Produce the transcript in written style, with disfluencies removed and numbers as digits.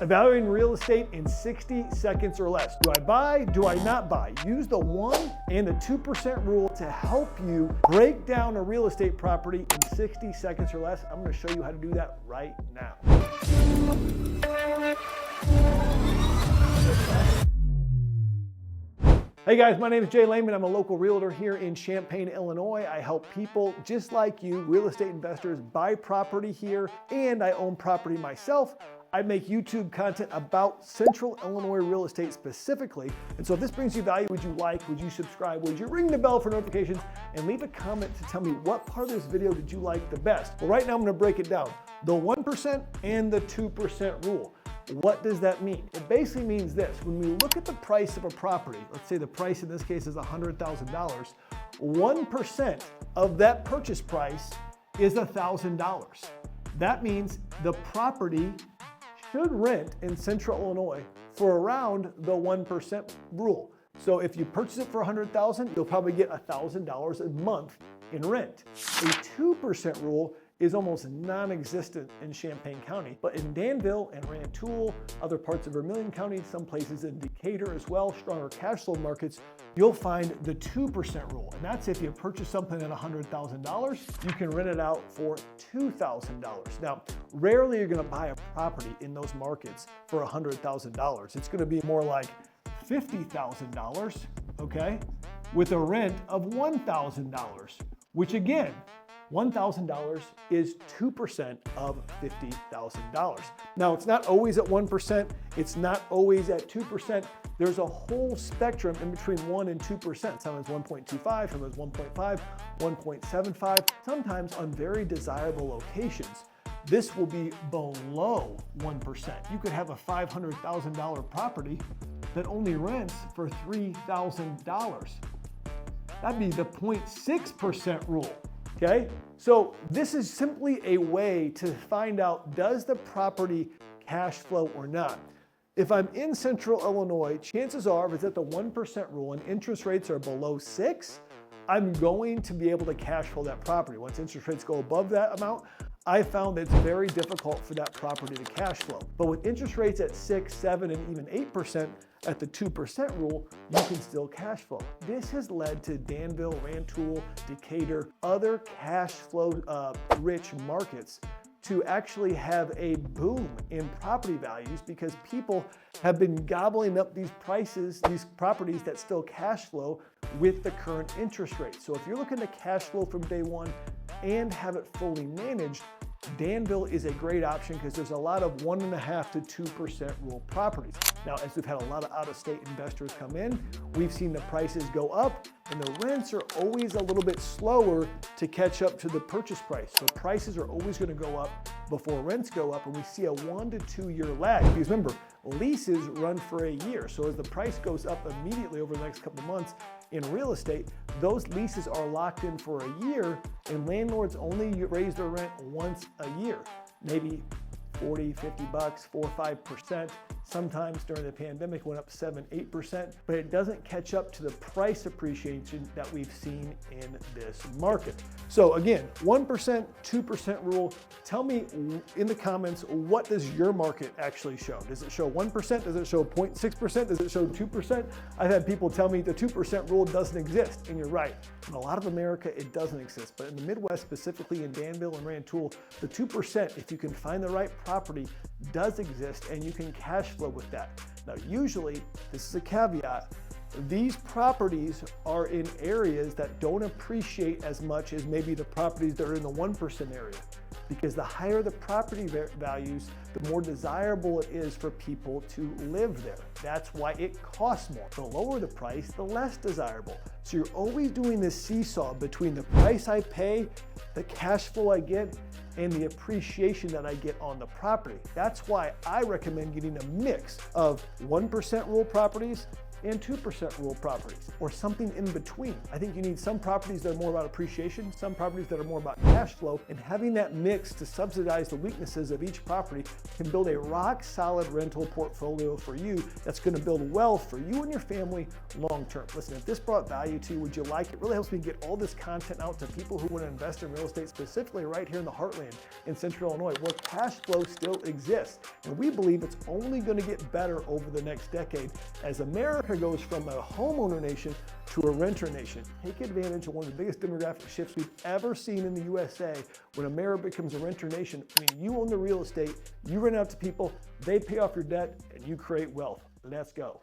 Evaluating real estate in 60 seconds or less. Do I buy? Do I not buy? Use the 1 and the 2% rule to help you break down a real estate property in 60 seconds or less. I'm going to show you how to do that right now. Hey guys, my name is Jay Lehman. I'm a local realtor here in Champaign, Illinois. I help people just like you, real estate investors, buy property here, and I own property myself. I make YouTube content about Central Illinois real estate specifically. And so if this brings you value, would you like, would you subscribe, would you ring the bell for notifications, and leave a comment to tell me what part of this video did you like the best? Well, right now I'm gonna break it down. The 1% and the 2% rule. What does that mean? It basically means this: when we look at the price of a property, let's say the price in this case is $100,000, 1% of that purchase price is $1,000. That means the property should rent in Central Illinois for around the 1% rule. So if you purchase it for $100,000, you'll probably get $1,000 a month in rent. A 2% rule is almost non-existent in Champaign County, but in Danville and Rantoul, other parts of Vermilion County, some places in Decatur as well, stronger cash flow markets, you'll find the 2% rule. And that's if you purchase something at $100,000, you can rent it out for $2,000. Now, rarely you're gonna buy a property in those markets for $100,000. It's gonna be more like $50,000, okay? With a rent of $1,000, which again, $1,000 is 2% of $50,000. Now, it's not always at 1%. It's not always at 2%. There's a whole spectrum in between 1 and 2%. Sometimes 1.25, sometimes 1.5, 1.75, sometimes on very desirable locations. This will be below 1%. You could have a $500,000 property that only rents for $3,000. That'd be the 0.6% rule. Okay, so this is simply a way to find out, does the property cash flow or not? If I'm in Central Illinois, chances are if it's at the 1% rule and interest rates are below 6, I'm going to be able to cash flow that property. Once interest rates go above that amount, I found that it's very difficult for that property to cash flow. But with interest rates at 6, 7, and even 8%, at the 2% rule, you can still cash flow. This has led to Danville, Rantoul, Decatur, other cash flow rich markets to actually have a boom in property values because people have been gobbling up these prices, these properties that still cash flow with the current interest rate. So if you're looking to cash flow from day one and have it fully managed, Danville is a great option because there's a lot of 1.5 to 2% rule properties. Now, as we've had a lot of out-of-state investors come in, we've seen the prices go up and the rents are always a little bit slower to catch up to the purchase price. So prices are always going to go up before rents go up, and we see a 1 to 2 year lag. Because remember, leases run for a year. So as the price goes up immediately over the next couple of months in real estate, those leases are locked in for a year, and landlords only raise their rent once a year, maybe 40, 50 bucks, 4 or 5%. Sometimes during the pandemic went up 7, 8%, but it doesn't catch up to the price appreciation that we've seen in this market. So again, 1%, 2% rule. Tell me in the comments, what does your market actually show? Does it show 1%? Does it show 0.6%? Does it show 2%? I've had people tell me the 2% rule doesn't exist, and you're right. In a lot of America, it doesn't exist, but in the Midwest, specifically in Danville and Rantoul, the 2%, if you can find the right property, does exist, and you can cash flow with that. Now, usually, this is a caveat, these properties are in areas that don't appreciate as much as maybe the properties that are in the 1% area. Because the higher the property values, the more desirable it is for people to live there. That's why it costs more. The lower the price, the less desirable. So you're always doing this seesaw between the price I pay, the cash flow I get, and the appreciation that I get on the property. That's why I recommend getting a mix of 1% rule properties and 2% rural properties, or something in between. I think you need some properties that are more about appreciation, some properties that are more about cash flow, and having that mix to subsidize the weaknesses of each property can build a rock solid rental portfolio for you that's going to build wealth for you and your family long term. Listen, if this brought value to you, would you like it? It really helps me get all this content out to people who want to invest in real estate, specifically right here in the heartland in Central Illinois, where cash flow still exists. And we believe it's only going to get better over the next decade as America goes from a homeowner nation to a renter nation. Take advantage of one of the biggest demographic shifts we've ever seen in the USA when America becomes a renter nation. I mean, you own the real estate, you rent out to people, they pay off your debt, and you create wealth. Let's go.